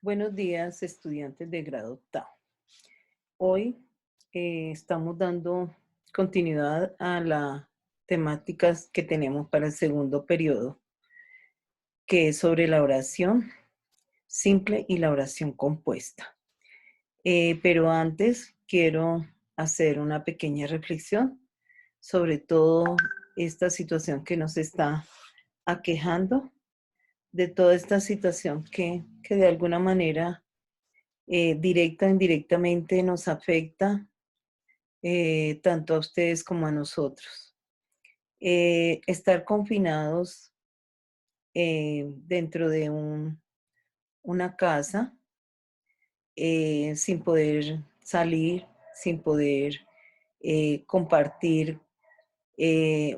Buenos días, estudiantes de grado octavo. Hoy estamos dando continuidad a las temáticas que tenemos para el segundo periodo, que es sobre la oración simple y la oración compuesta. Pero antes quiero hacer una pequeña reflexión sobre todo esta situación que nos está aquejando, de toda esta situación que de alguna manera directa o indirectamente nos afecta tanto a ustedes como a nosotros. Estar confinados dentro de una casa sin poder salir, sin poder compartir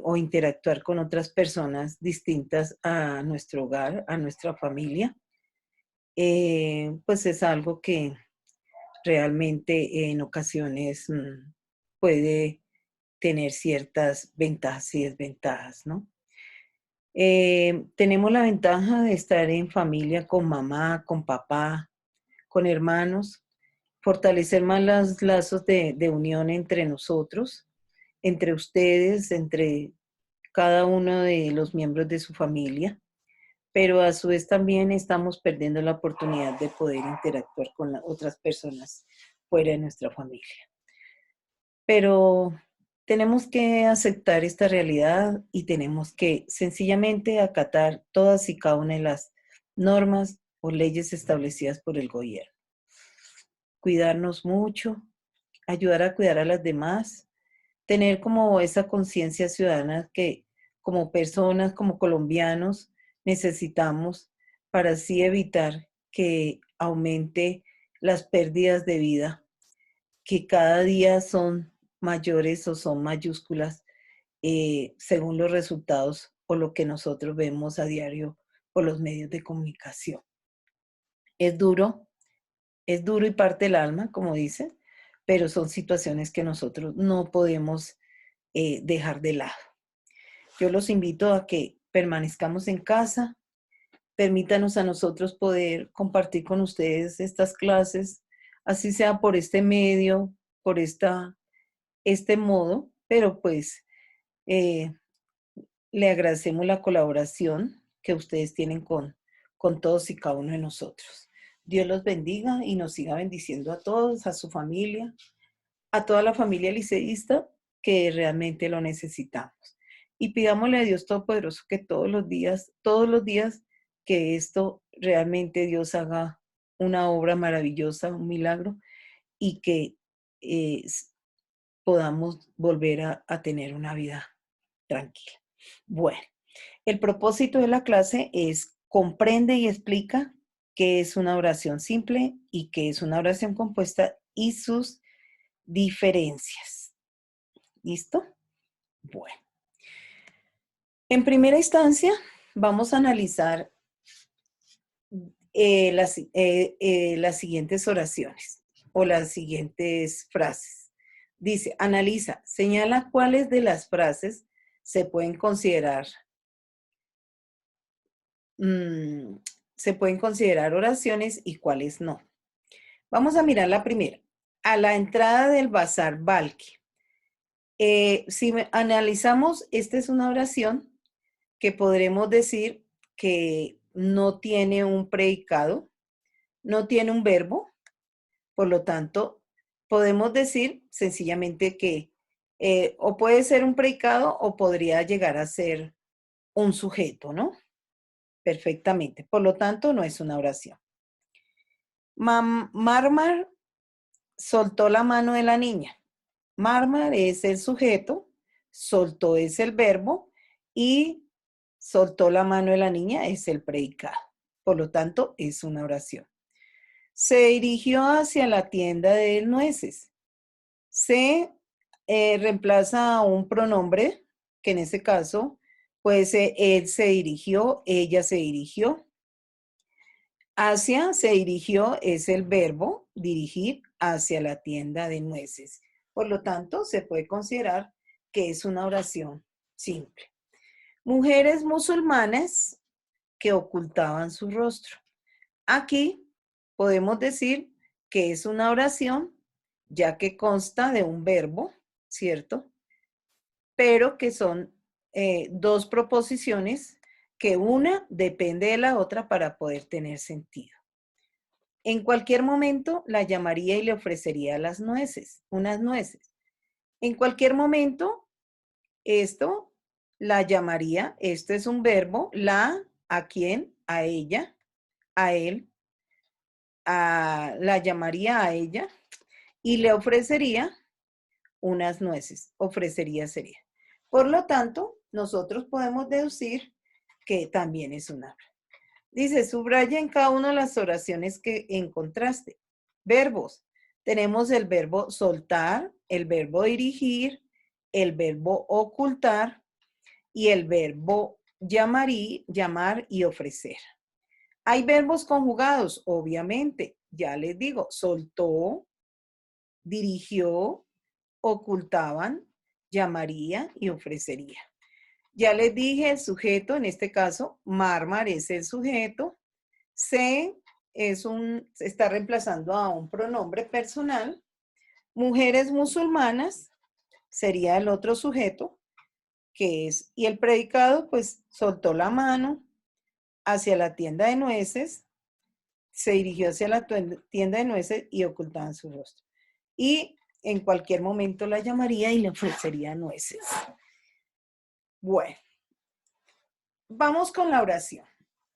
o interactuar con otras personas distintas a nuestro hogar, a nuestra familia, pues es algo que realmente en ocasiones puede tener ciertas ventajas y desventajas, ¿no? Tenemos la ventaja de estar en familia con mamá, con papá, con hermanos, fortalecer más los lazos de unión entre nosotros, entre ustedes, entre cada uno de los miembros de su familia, pero a su vez también estamos perdiendo la oportunidad de poder interactuar con otras personas fuera de nuestra familia. Pero tenemos que aceptar esta realidad y tenemos que sencillamente acatar todas y cada una de las normas o leyes establecidas por el gobierno. Cuidarnos mucho, ayudar a cuidar a las demás, tener como esa conciencia ciudadana que como personas, como colombianos, necesitamos para así evitar que aumente las pérdidas de vida que cada día son mayores o son mayúsculas según los resultados o lo que nosotros vemos a diario por los medios de comunicación. Es duro, es duro y parte el alma, como dicen, pero son situaciones que nosotros no podemos dejar de lado. Yo los invito a que permanezcamos en casa, permítanos a nosotros poder compartir con ustedes estas clases, así sea por este medio, por este modo, pero pues eh, le agradecemos la colaboración que ustedes tienen con todos y cada uno de nosotros. Dios los bendiga y nos siga bendiciendo a todos, a su familia, a toda la familia liceísta que realmente lo necesitamos. Y pidámosle a Dios Todopoderoso que todos los días, que esto realmente Dios haga una obra maravillosa, un milagro, y que eh, podamos volver a tener una vida tranquila. Bueno, el propósito de la clase es comprende y explica qué es una oración simple y qué es una oración compuesta y sus diferencias. ¿Listo? Bueno, en primera instancia vamos a analizar las siguientes oraciones o las siguientes frases. Dice, analiza, señala cuáles de las frases se pueden considerar mm, se pueden considerar oraciones y cuáles no. Vamos a mirar la primera. A la entrada del Bazar Balki. Si analizamos, esta es una oración que podremos decir que no tiene un predicado, no tiene un verbo, por lo tanto, podemos decir sencillamente que o puede ser un predicado o podría llegar a ser un sujeto, ¿no? Perfectamente. Por lo tanto, no es una oración. Marmar soltó la mano de la niña. Marmar es el sujeto, soltó es el verbo y soltó la mano de la niña es el predicado. Por lo tanto, es una oración. Se dirigió hacia la tienda de nueces. Se reemplaza a un pronombre, que en ese caso puede ser él se dirigió, ella se dirigió. Hacia se dirigió es el verbo dirigir hacia la tienda de nueces. Por lo tanto, se puede considerar que es una oración simple. Mujeres musulmanas que ocultaban su rostro. Aquí Podemos decir que es una oración, ya que consta de un verbo, ¿cierto? Pero que son dos proposiciones que una depende de la otra para poder tener sentido. En cualquier momento la llamaría y le ofrecería las nueces, unas nueces. En cualquier momento, esto la llamaría, esto es un verbo, la, ¿a quién? A ella, a él, la llamaría a ella y le ofrecería unas nueces. Ofrecería sería. Por lo tanto, nosotros podemos deducir que también es un habla. Dice, subraya en cada una de las oraciones que encontraste. Verbos. Tenemos el verbo soltar, el verbo dirigir, el verbo ocultar y el verbo llamar y ofrecer. Hay verbos conjugados, obviamente. Ya les digo, soltó, dirigió, ocultaban, llamaría y ofrecería. Ya les dije el sujeto, en este caso, Marmar es el sujeto. Se está reemplazando a un pronombre personal. Mujeres musulmanas sería el otro sujeto, que es, y el predicado, pues, soltó la mano hacia la tienda de nueces, se dirigió hacia la tienda de nueces y ocultaban su rostro. Y en cualquier momento la llamaría y le ofrecería nueces. Bueno, vamos con la oración.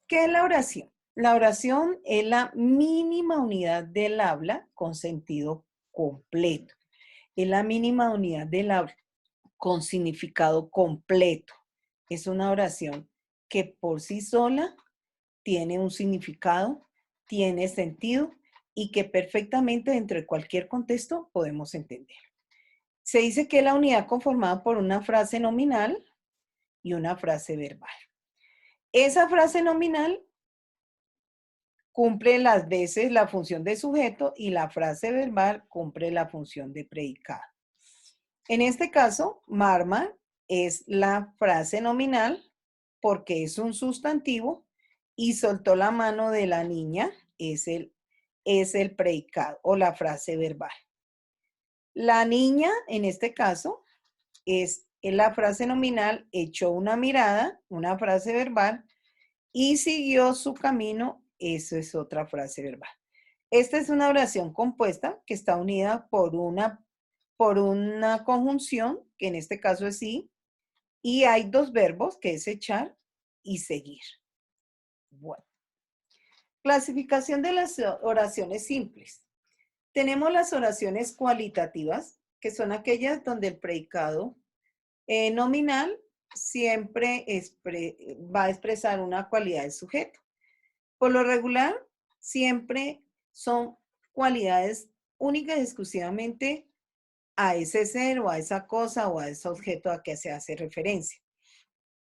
¿Qué es la oración? La oración es la mínima unidad del habla con sentido completo. Es la mínima unidad del habla con significado completo. Es una oración que por sí sola tiene un significado, tiene sentido y que perfectamente dentro de cualquier contexto podemos entender. Se dice que es la unidad conformada por una frase nominal y una frase verbal. Esa frase nominal cumple las veces la función de sujeto y la frase verbal cumple la función de predicado. En este caso, Marmar es la frase nominal porque es un sustantivo y soltó la mano de la niña, es el predicado o la frase verbal. La niña, en este caso, es la frase nominal, echó una mirada, una frase verbal, y siguió su camino, eso es otra frase verbal. Esta es una oración compuesta que está unida por una conjunción, que en este caso es sí, y hay dos verbos, que es echar y seguir. Bueno. Clasificación de las oraciones simples. Tenemos las oraciones cualitativas, que son aquellas donde el predicado nominal siempre va a expresar una cualidad del sujeto. Por lo regular, siempre son cualidades únicas y exclusivamente a ese ser o a esa cosa o a ese objeto a que se hace referencia.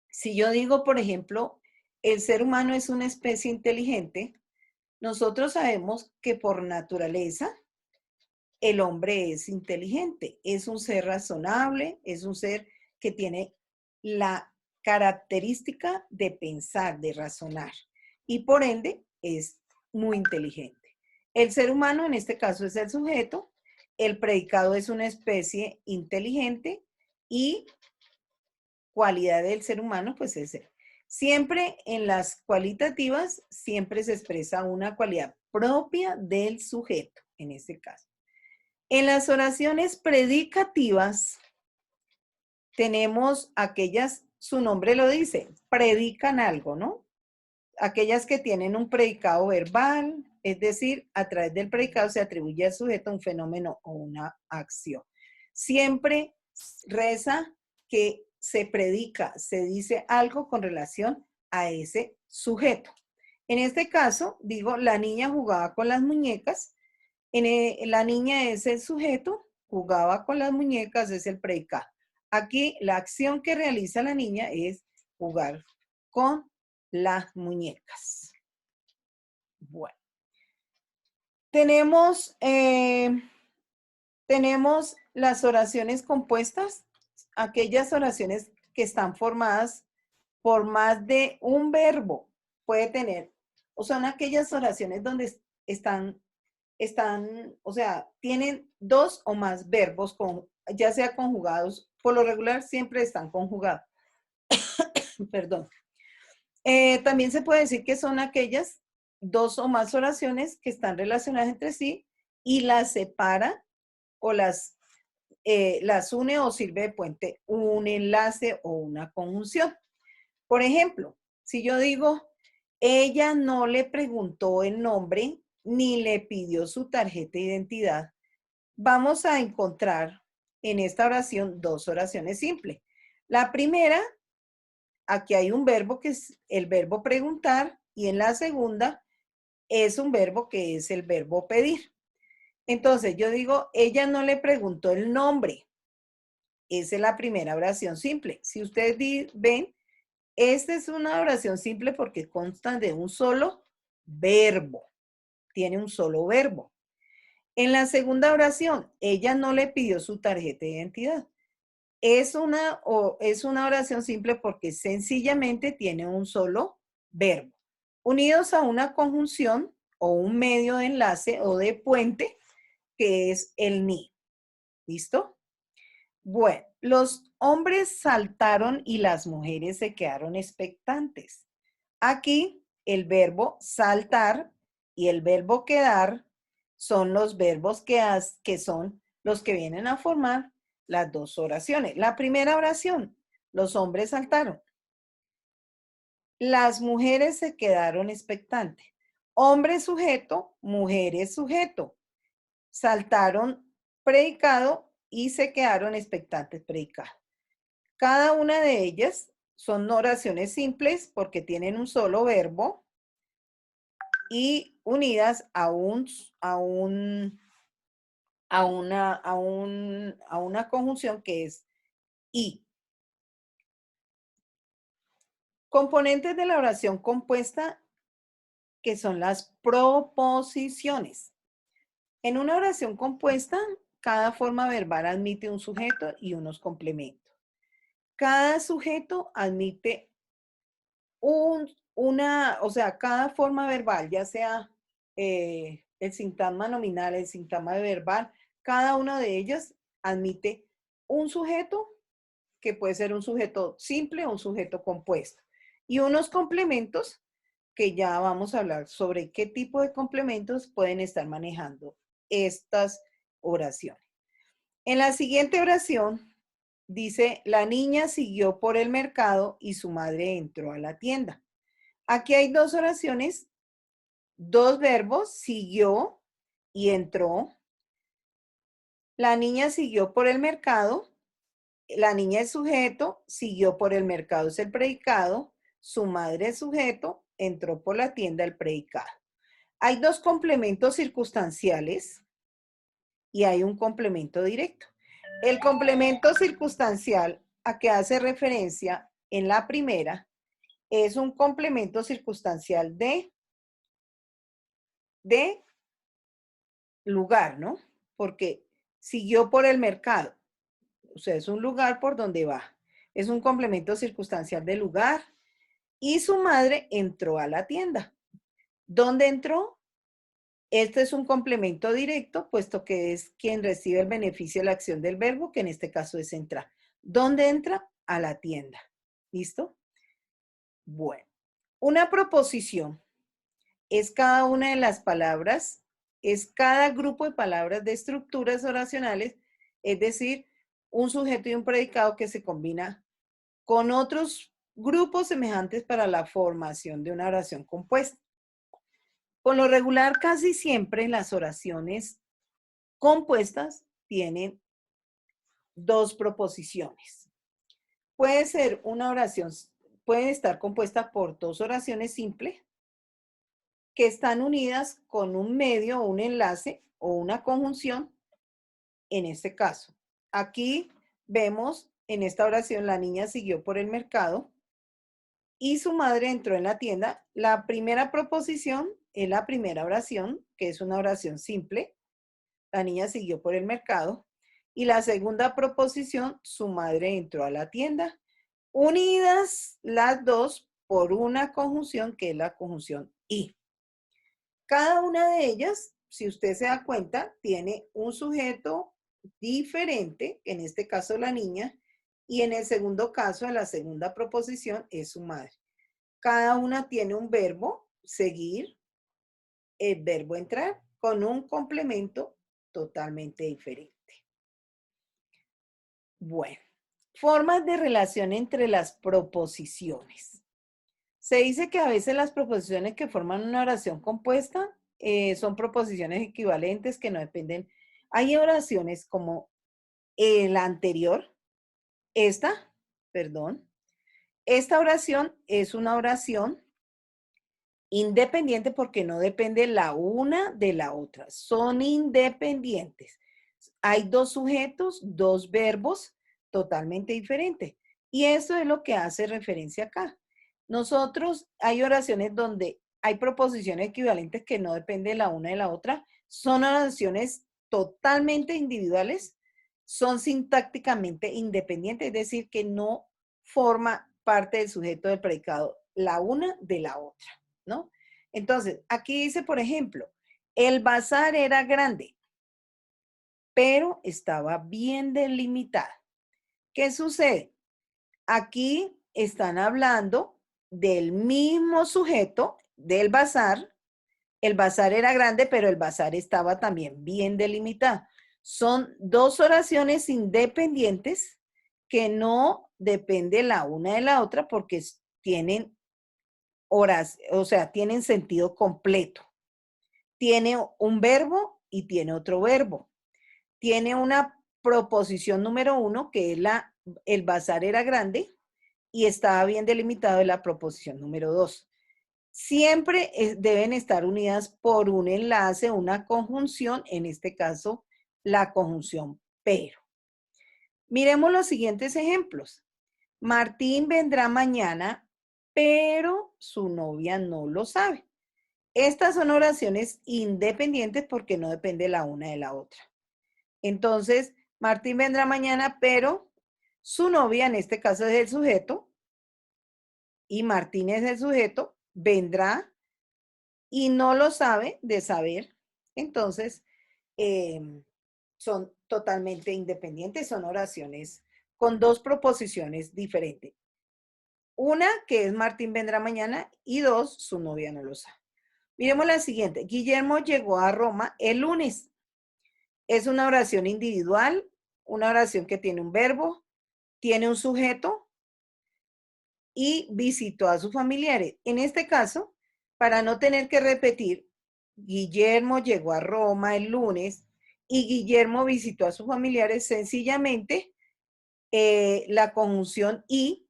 Si yo digo, por ejemplo, el ser humano es una especie inteligente, nosotros sabemos que por naturaleza el hombre es inteligente, es un ser razonable, es un ser que tiene la característica de pensar, de razonar y por ende es muy inteligente. El ser humano en este caso es el sujeto, el predicado es una especie inteligente y cualidad del ser humano pues es él. Siempre en las cualitativas siempre se expresa una cualidad propia del sujeto en este caso. En las oraciones predicativas tenemos aquellas, su nombre lo dice, predican algo, ¿no? Aquellas que tienen un predicado verbal, es decir, a través del predicado se atribuye al sujeto un fenómeno o una acción. Siempre reza que se predica, se dice algo con relación a ese sujeto. En este caso, digo, la niña jugaba con las muñecas. La niña es el sujeto, jugaba con las muñecas, es el predicado. Aquí la acción que realiza la niña es jugar con las muñecas. Bueno. Tenemos las oraciones compuestas, aquellas oraciones que están formadas por más de un verbo. Puede tener, o son aquellas oraciones donde o sea, tienen dos o más verbos, ya sea conjugados, por lo regular siempre están conjugados. Perdón. También se puede decir que son aquellas dos o más oraciones que están relacionadas entre sí y las separa o las une o sirve de puente un enlace o una conjunción. Por ejemplo, si yo digo, ella no le preguntó el nombre ni le pidió su tarjeta de identidad, vamos a encontrar en esta oración dos oraciones simples. La primera, aquí hay un verbo que es el verbo preguntar y en la segunda es un verbo que es el verbo pedir. Entonces yo digo, ella no le preguntó el nombre. Esa es la primera oración simple. Si ustedes ven, esta es una oración simple porque consta de un solo verbo. Tiene un solo verbo. En la segunda oración, ella no le pidió su tarjeta de identidad. Es una oración simple porque sencillamente tiene un solo verbo. Unidos a una conjunción o un medio de enlace o de puente que es el ni. ¿Listo? Bueno, los hombres saltaron y las mujeres se quedaron expectantes. Aquí el verbo saltar y el verbo quedar son los verbos que son los que vienen a formar las dos oraciones. La primera oración, los hombres saltaron. Las mujeres se quedaron expectantes. Hombre sujeto, mujeres sujeto. Saltaron predicado y se quedaron expectantes predicado. Cada una de ellas son oraciones simples porque tienen un solo verbo y unidas a una conjunción que es y. Componentes de la oración compuesta que son las proposiciones. En una oración compuesta, cada forma verbal admite un sujeto y unos complementos. Cada sujeto admite cada forma verbal, ya sea el sintagma nominal, el sintagma verbal, cada una de ellas admite un sujeto que puede ser un sujeto simple o un sujeto compuesto y unos complementos que ya vamos a hablar sobre qué tipo de complementos pueden estar manejando estas oraciones. En la siguiente oración dice, la niña siguió por el mercado y su madre entró a la tienda. Aquí hay dos oraciones, dos verbos, siguió y entró. La niña siguió por el mercado. La niña es sujeto, siguió por el mercado es el predicado. Su madre es sujeto, entró por la tienda el predicado. Hay dos complementos circunstanciales y hay un complemento directo. El complemento circunstancial a que hace referencia en la primera es un complemento circunstancial de lugar, ¿no? Porque siguió por el mercado. O sea, es un lugar por donde va. Es un complemento circunstancial de lugar. Y su madre entró a la tienda. ¿Dónde entró? Este es un complemento directo, puesto que es quien recibe el beneficio de la acción del verbo, que en este caso es entrar. ¿Dónde entra? A la tienda. ¿Listo? Bueno, una proposición es cada una de las palabras, es cada grupo de palabras de estructuras oracionales, es decir, un sujeto y un predicado que se combina con otros grupos semejantes para la formación de una oración compuesta. Por lo regular, casi siempre las oraciones compuestas tienen dos proposiciones. Puede ser una oración, puede estar compuesta por dos oraciones simples que están unidas con un medio o un enlace o una conjunción en este caso. Aquí vemos en esta oración la niña siguió por el mercado y su madre entró en la tienda. La primera proposición es la primera oración, que es una oración simple. La niña siguió por el mercado. Y la segunda proposición, su madre entró a la tienda. Unidas las dos por una conjunción que es la conjunción y. Cada una de ellas, si usted se da cuenta, tiene un sujeto diferente, en este caso la niña, y en el segundo caso, en la segunda proposición, es su madre. Cada una tiene un verbo, seguir, el verbo entrar, con un complemento totalmente diferente. Bueno, formas de relación entre las proposiciones. Se dice que a veces las proposiciones que forman una oración compuesta son proposiciones equivalentes que no dependen. Hay oraciones como la anterior, esta, perdón. Esta oración es una oración independiente porque no depende la una de la otra. Son independientes. Hay dos sujetos, dos verbos totalmente diferentes. Y eso es lo que hace referencia acá. Nosotros hay oraciones donde hay proposiciones equivalentes que no dependen la una de la otra. Son oraciones totalmente individuales, son sintácticamente independientes, es decir, que no forma parte del sujeto del predicado la una de la otra, ¿no? Entonces, aquí dice, por ejemplo, el bazar era grande, pero estaba bien delimitado. ¿Qué sucede? Aquí están hablando del mismo sujeto del bazar. El bazar era grande, pero el bazar estaba también bien delimitado. Son dos oraciones independientes que no dependen la una de la otra porque tienen horas, o sea, tienen sentido completo. Tiene un verbo y tiene otro verbo. Tiene una proposición número uno, que es el bazar era grande, y estaba bien delimitado en la proposición número dos. Siempre deben estar unidas por un enlace, una conjunción, en este caso, la conjunción pero. Miremos los siguientes ejemplos. Martín vendrá mañana, pero su novia no lo sabe. Estas son oraciones independientes porque no depende la una de la otra. Entonces, Martín vendrá mañana, pero su novia, en este caso es el sujeto, y Martín es el sujeto, vendrá y no lo sabe de saber. Entonces, eh, son totalmente independientes, son oraciones con dos proposiciones diferentes. Una, que es Martín vendrá mañana, y dos, su novia no lo sabe. Miremos la siguiente. Guillermo llegó a Roma el lunes. Es una oración individual, una oración que tiene un verbo, tiene un sujeto y visitó a sus familiares. En este caso, para no tener que repetir, Guillermo llegó a Roma el lunes y Guillermo visitó a sus familiares, sencillamente la conjunción y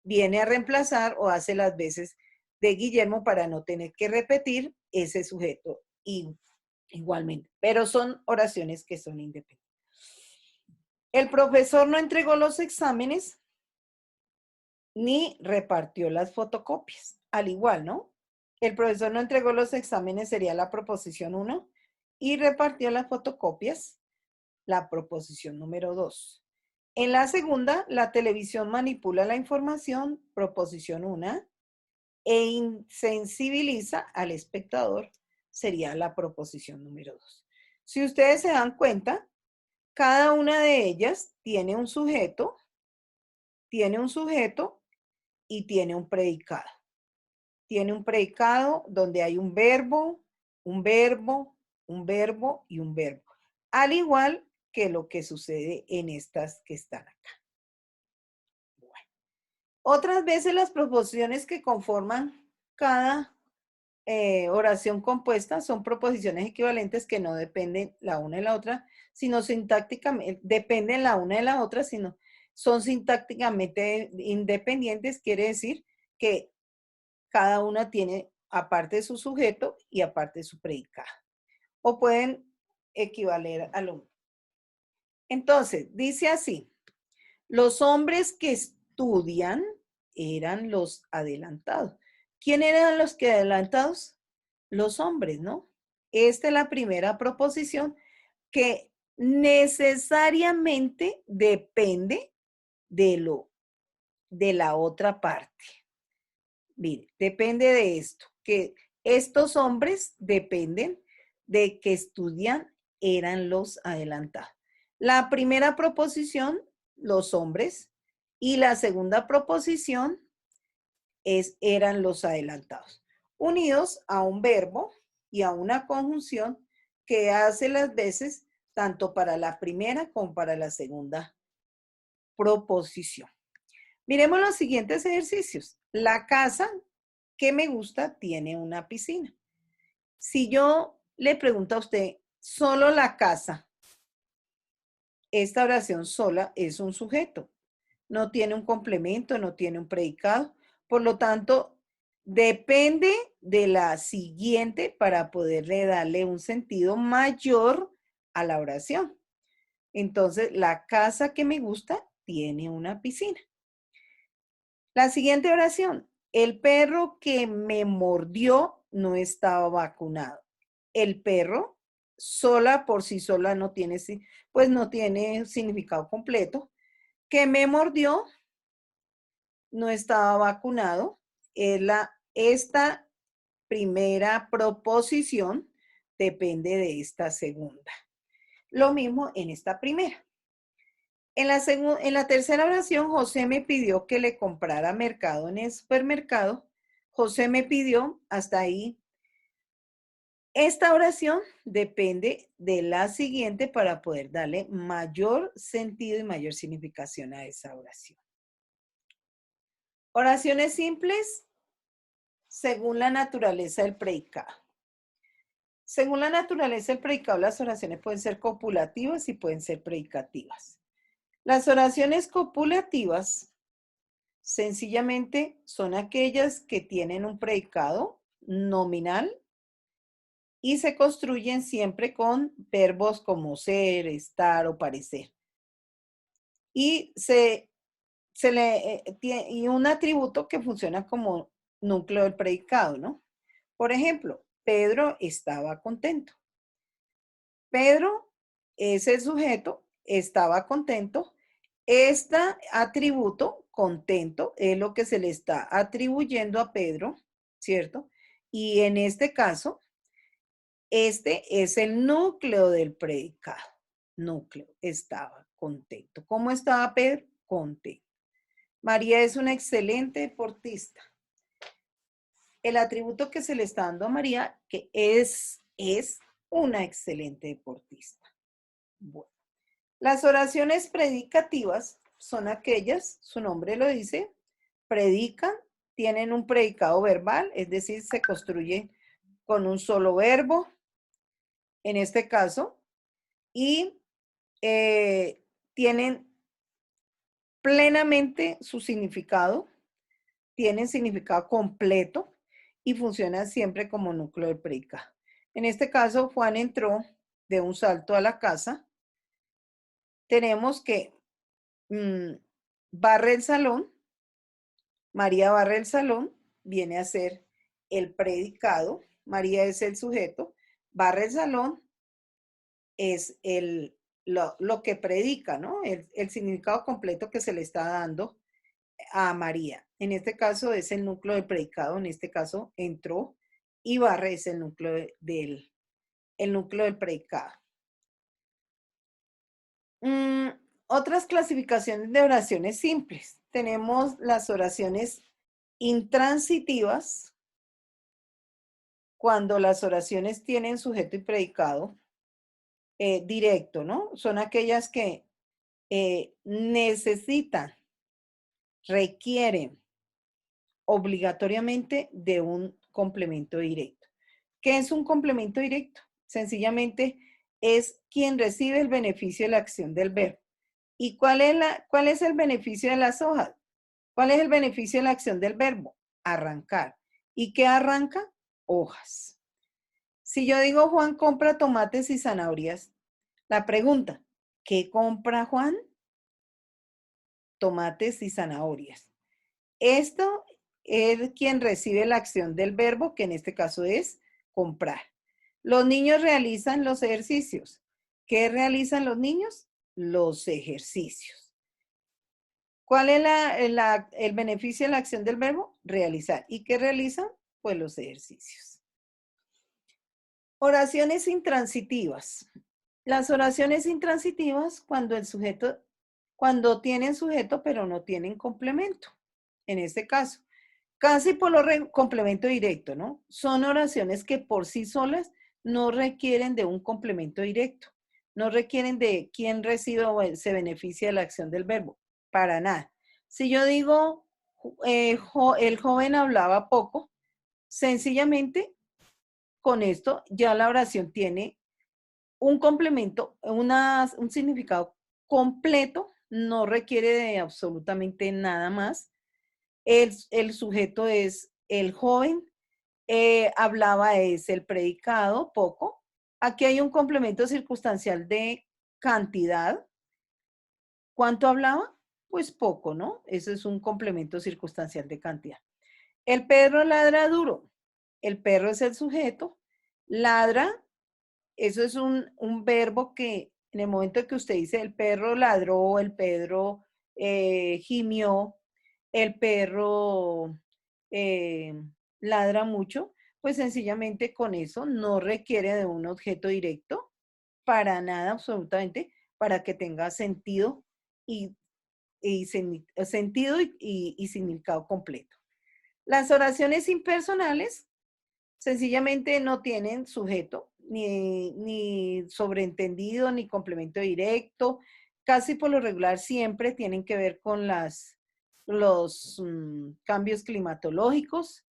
viene a reemplazar o hace las veces de Guillermo para no tener que repetir ese sujeto igualmente. Pero son oraciones que son independientes. El profesor no entregó los exámenes ni repartió las fotocopias. Al igual, ¿no? El profesor no entregó los exámenes sería la proposición 1 y repartió las fotocopias, la proposición número 2. En la segunda, la televisión manipula la información, proposición 1, e insensibiliza al espectador, sería la proposición número 2. Si ustedes se dan cuenta, cada una de ellas tiene un sujeto y tiene un predicado. Tiene un predicado donde hay un verbo, un verbo, un verbo y un verbo. Al igual que lo que sucede en estas que están acá. Bueno. Otras veces las proposiciones que conforman cada oración compuesta son proposiciones equivalentes que no dependen la una de la otra, sino sintácticamente, dependen la una de la otra, sino son sintácticamente independientes, quiere decir que cada una tiene aparte de su sujeto y aparte de su predicado. O pueden equivaler a lo mismo. Entonces, dice así, los hombres que estudian eran los adelantados. ¿Quién eran los que adelantados? Los hombres, ¿no? Esta es la primera proposición que necesariamente depende de la otra parte. Mire, depende de esto, que Estos hombres dependen de que estudian, eran los adelantados. La primera proposición, los hombres, y la segunda proposición eran los adelantados, unidos a un verbo y a una conjunción que hace las veces tanto para la primera como para la segunda proposición. Miremos los siguientes ejercicios. La casa que me gusta tiene una piscina. Si yo le pregunto a usted, solo la casa, esta oración sola es un sujeto. No tiene un complemento, no tiene un predicado. Por lo tanto, depende de la siguiente para poderle darle un sentido mayor a la oración. Entonces, la casa que me gusta tiene una piscina. La siguiente oración. El perro que me mordió no estaba vacunado. El perro sola por sí sola no tiene, pues no tiene significado completo. Que me mordió no estaba vacunado. Esta primera proposición depende de esta segunda. Lo mismo en esta primera. En la tercera oración, José me pidió que le comprara mercado en el supermercado. José me pidió, hasta ahí. Esta oración depende de la siguiente para poder darle mayor sentido y mayor significación a esa oración. Oraciones simples según la naturaleza del predicado. Según la naturaleza del predicado, las oraciones pueden ser copulativas y pueden ser predicativas. Las oraciones copulativas sencillamente son aquellas que tienen un predicado nominal y se construyen siempre con verbos como ser, estar o parecer. Y y un atributo que funciona como núcleo del predicado, ¿no? Por ejemplo, Pedro estaba contento. Pedro es el sujeto, estaba contento. Este atributo, contento, es lo que se le está atribuyendo a Pedro, ¿cierto? Y en este caso, este es el núcleo del predicado. Núcleo, estaba contento. ¿Cómo estaba Pedro? Contento. María es una excelente deportista. El atributo que se le está dando a María, que es una excelente deportista. Bueno, las oraciones predicativas son aquellas, su nombre lo dice, predican, tienen un predicado verbal, es decir, se construyen con un solo verbo, en este caso, y tienen plenamente su significado, tienen significado completo y funcionan siempre como núcleo del predicado. En este caso, Juan entró de un salto a la casa. Tenemos que barre el salón, María barre el salón, viene a ser el predicado, María es el sujeto, barre el salón es lo que predica, ¿no? El significado completo que se le está dando a María. En este caso es el núcleo del predicado, en este caso entró y barre es el núcleo del predicado. Otras clasificaciones de oraciones simples. Tenemos las oraciones intransitivas, cuando las oraciones tienen sujeto y predicado directo, ¿no? Son aquellas que necesitan, requieren obligatoriamente de un complemento directo. ¿Qué es un complemento directo? Sencillamente es quien recibe el beneficio de la acción del verbo. ¿Y cuál es el beneficio de las hojas? ¿Cuál es el beneficio de la acción del verbo? Arrancar. ¿Y qué arranca? Hojas. Si yo digo Juan compra tomates y zanahorias, la pregunta, ¿qué compra Juan? Tomates y zanahorias. Esto es quien recibe la acción del verbo, que en este caso es comprar. Los niños realizan los ejercicios. ¿Qué realizan los niños? Los ejercicios. ¿Cuál es el beneficio de la acción del verbo? Realizar. ¿Y qué realizan? Pues los ejercicios. Oraciones intransitivas. Las oraciones intransitivas cuando tienen sujeto pero no tienen complemento. En este caso, casi por complemento directo, ¿no? Son oraciones que por sí solas no requieren de un complemento directo. No requieren de quién recibe o se beneficia de la acción del verbo. Para nada. Si yo digo, el joven hablaba poco, sencillamente con esto ya la oración tiene un complemento, un significado completo, no requiere de absolutamente nada más. El sujeto es el joven, hablaba es el predicado, poco. Aquí hay un complemento circunstancial de cantidad. ¿Cuánto hablaba? Pues poco, ¿no? Ese es un complemento circunstancial de cantidad. El perro ladra duro. El perro es el sujeto. Ladra, eso es un verbo que en el momento que usted dice el perro ladró, el perro gimió, el perro eh, ladra mucho, pues sencillamente con eso no requiere de un objeto directo para nada absolutamente, para que tenga sentido y, sentido y significado completo. Las oraciones impersonales sencillamente no tienen sujeto, ni sobreentendido, ni complemento directo. Casi por lo regular siempre tienen que ver con los cambios climatológicos,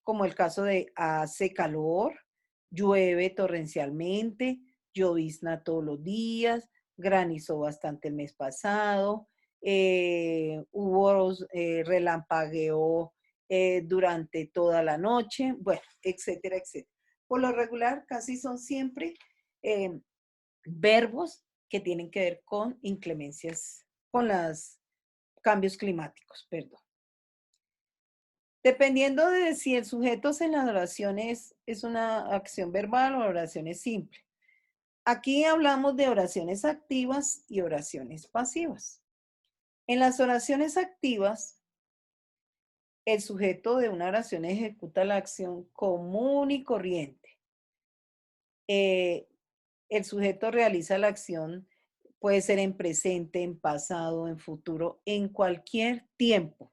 como el caso de hace calor, llueve torrencialmente, llovizna todos los días, granizó bastante el mes pasado, hubo relampagueó durante toda la noche, bueno, etcétera, etcétera. Por lo regular, casi son siempre eh, verbos que tienen que ver con inclemencias, con los cambios climáticos, perdón. Dependiendo de si el sujeto en la oración es una acción verbal o oración es simple. Aquí hablamos de oraciones activas y oraciones pasivas. En las oraciones activas, el sujeto de una oración ejecuta la acción común y corriente. El sujeto realiza la acción, puede ser en presente, en pasado, en futuro, en cualquier tiempo.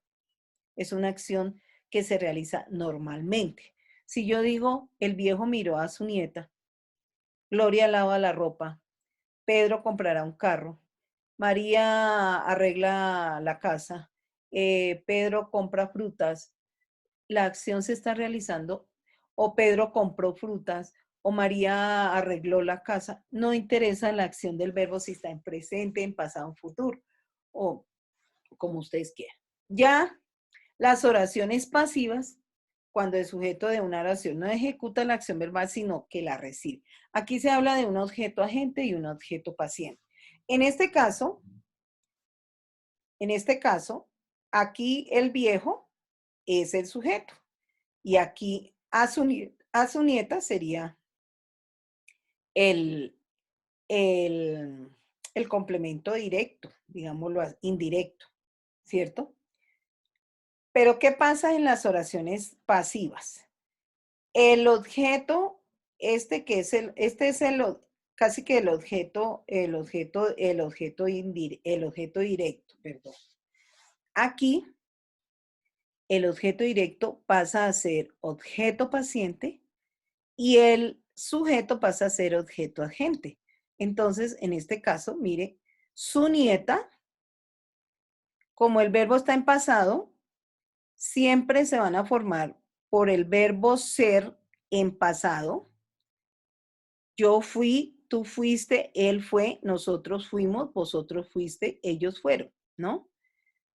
Es una acción que se realiza normalmente. Si yo digo, el viejo miró a su nieta, Gloria lava la ropa, Pedro comprará un carro, María arregla la casa, Pedro compra frutas, la acción se está realizando, o Pedro compró frutas, o María arregló la casa. No interesa la acción del verbo si está en presente, en pasado, en futuro, o como ustedes quieran. Ya las oraciones pasivas, cuando el sujeto de una oración no ejecuta la acción verbal, sino que la recibe. Aquí se habla de un objeto agente y un objeto paciente. En este caso, aquí el viejo es el sujeto. Y aquí a su nieta sería el, el, el complemento directo, digámoslo indirecto, ¿cierto? Pero ¿qué pasa en las oraciones pasivas? El objeto, este es casi que el objeto directo, perdón. Aquí el objeto directo pasa a ser objeto paciente y el sujeto pasa a ser objeto agente. Entonces, en este caso, mire, su nieta, como el verbo está en pasado, siempre se van a formar por el verbo ser en pasado. Yo fui, tú fuiste, él fue, nosotros fuimos, vosotros fuiste, ellos fueron, ¿no?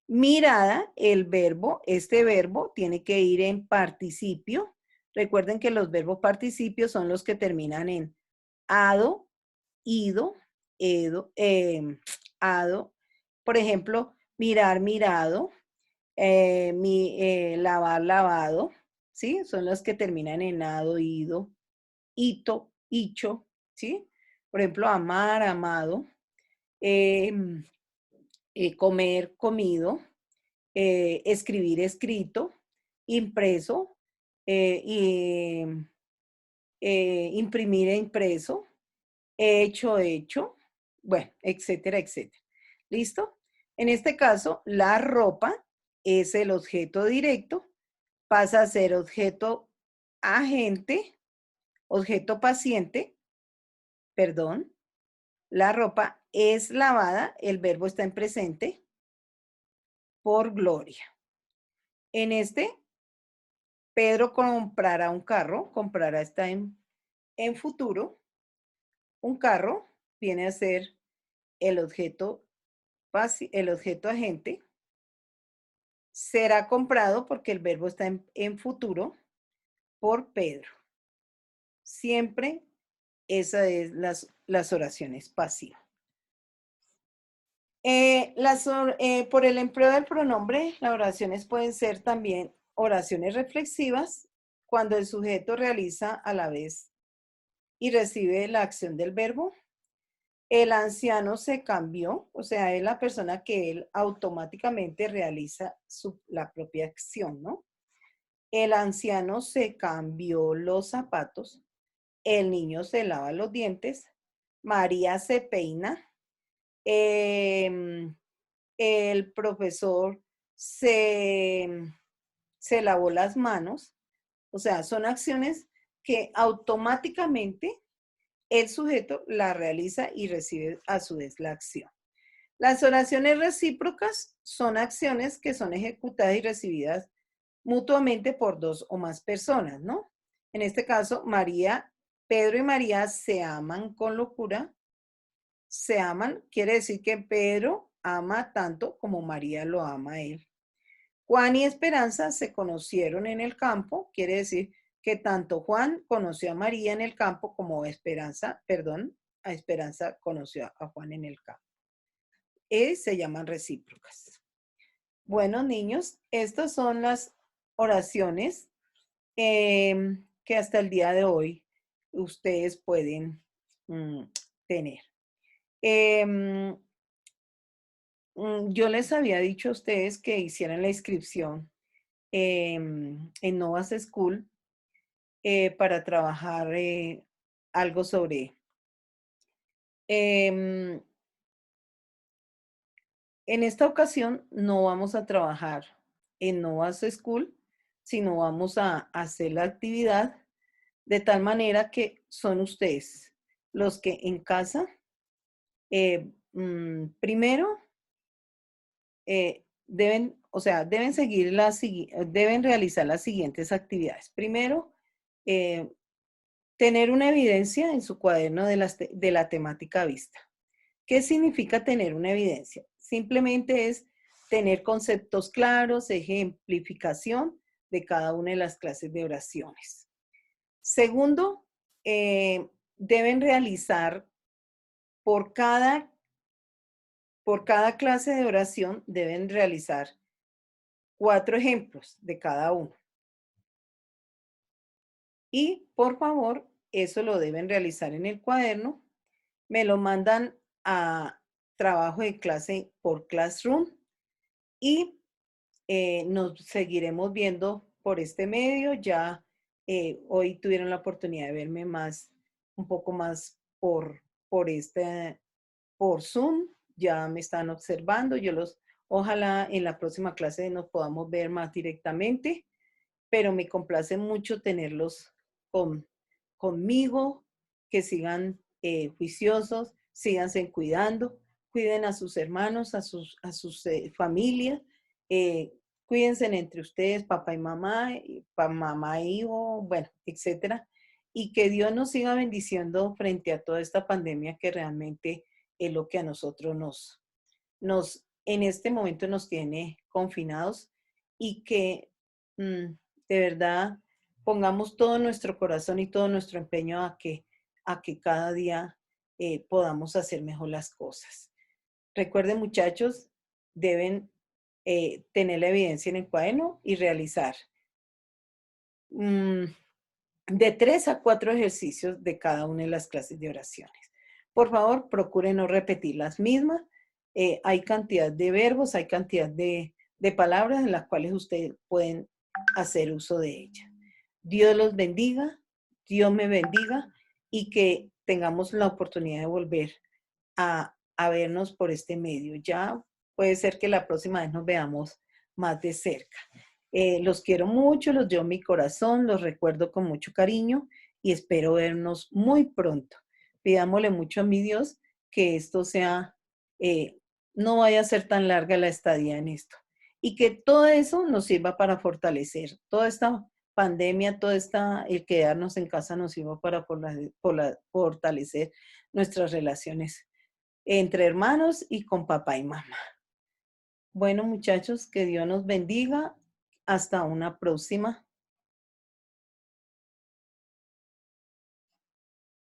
Mirada, el verbo, este verbo tiene que ir en participio. Recuerden que los verbos participios son los que terminan en ado, ido, edo, ado. Por ejemplo, mirar, mirado, lavar, lavado, ¿sí? Son los que terminan en ado, ido, hito, hicho, ¿sí? Por ejemplo, amar, amado, em, comer, comido, escribir, escrito, impreso, y imprimir e impreso, hecho, bueno, etcétera, etcétera. ¿Listo? En este caso, la ropa es el objeto directo, pasa a ser objeto agente, objeto paciente, perdón. La ropa es lavada, el verbo está en presente, por Gloria. En este, Pedro comprará un carro, comprará está en futuro. Un carro viene a ser el objeto, el objeto agente. Será comprado porque el verbo está en futuro por Pedro. Siempre esas es las oraciones pasivas. Por el empleo del pronombre, las oraciones pueden ser también oraciones reflexivas cuando el sujeto realiza a la vez y recibe la acción del verbo. El anciano se cambió, o sea, es la persona que él automáticamente realiza la propia acción, ¿no? El anciano se cambió los zapatos, el niño se lava los dientes, María se peina, em, el profesor se lavó las manos. O sea, son acciones que automáticamente el sujeto la realiza y recibe a su vez la acción. Las oraciones recíprocas son acciones que son ejecutadas y recibidas mutuamente por dos o más personas, ¿no? En este caso, Pedro y María se aman con locura. Se aman quiere decir que Pedro ama tanto como María lo ama a él. Juan y Esperanza se conocieron en el campo, quiere decir que tanto Juan conoció a María en el campo como Esperanza, perdón, a Esperanza conoció a Juan en el campo. Se llaman recíprocas. Bueno, niños, estas son las oraciones que hasta el día de hoy ustedes pueden tener. Yo les había dicho a ustedes que hicieran la inscripción en Novas School para trabajar algo sobre. En esta ocasión no vamos a trabajar en Novas School, sino vamos a hacer la actividad de tal manera que son ustedes los que en casa, primero, deben seguir deben realizar las siguientes actividades. Primero, tener una evidencia en su cuaderno de la temática vista. ¿Qué significa tener una evidencia? Simplemente es tener conceptos claros, ejemplificación de cada una de las clases de oraciones. Segundo, deben realizar por cada clase de oración, deben realizar 4 ejemplos de cada uno. Y por favor, eso lo deben realizar en el cuaderno. Me lo mandan a trabajo de clase por Classroom y nos seguiremos viendo por este medio. Ya hoy tuvieron la oportunidad de verme un poco más por Zoom. Ya me están observando. Ojalá en la próxima clase nos podamos ver más directamente, pero me complace mucho tenerlos conmigo, que sigan juiciosos, síganse cuidando, cuiden a sus hermanos, a sus familias, cuídense entre ustedes, papá y mamá y hijo, bueno, etcétera, y que Dios nos siga bendiciendo frente a toda esta pandemia que realmente es lo que a nosotros en este momento nos tiene confinados y que de verdad pongamos todo nuestro corazón y todo nuestro empeño a que cada día podamos hacer mejor las cosas. Recuerden, muchachos, deben tener la evidencia en el cuaderno y realizar de 3 a 4 ejercicios de cada una de las clases de oraciones. Por favor, procuren no repetir las mismas. Hay cantidad de verbos, hay cantidad de palabras en las cuales ustedes pueden hacer uso de ellas. Dios los bendiga, Dios me bendiga y que tengamos la oportunidad de volver a vernos por este medio. Ya puede ser que la próxima vez nos veamos más de cerca. Los quiero mucho, los llevo en mi corazón, los recuerdo con mucho cariño y espero vernos muy pronto. Pidámosle mucho a mi Dios que esto sea, no vaya a ser tan larga la estadía en esto y que todo eso nos sirva para fortalecer. Toda esta pandemia, el quedarnos en casa nos sirva para fortalecer nuestras relaciones entre hermanos y con papá y mamá. Bueno, muchachos, que Dios nos bendiga. Hasta una próxima.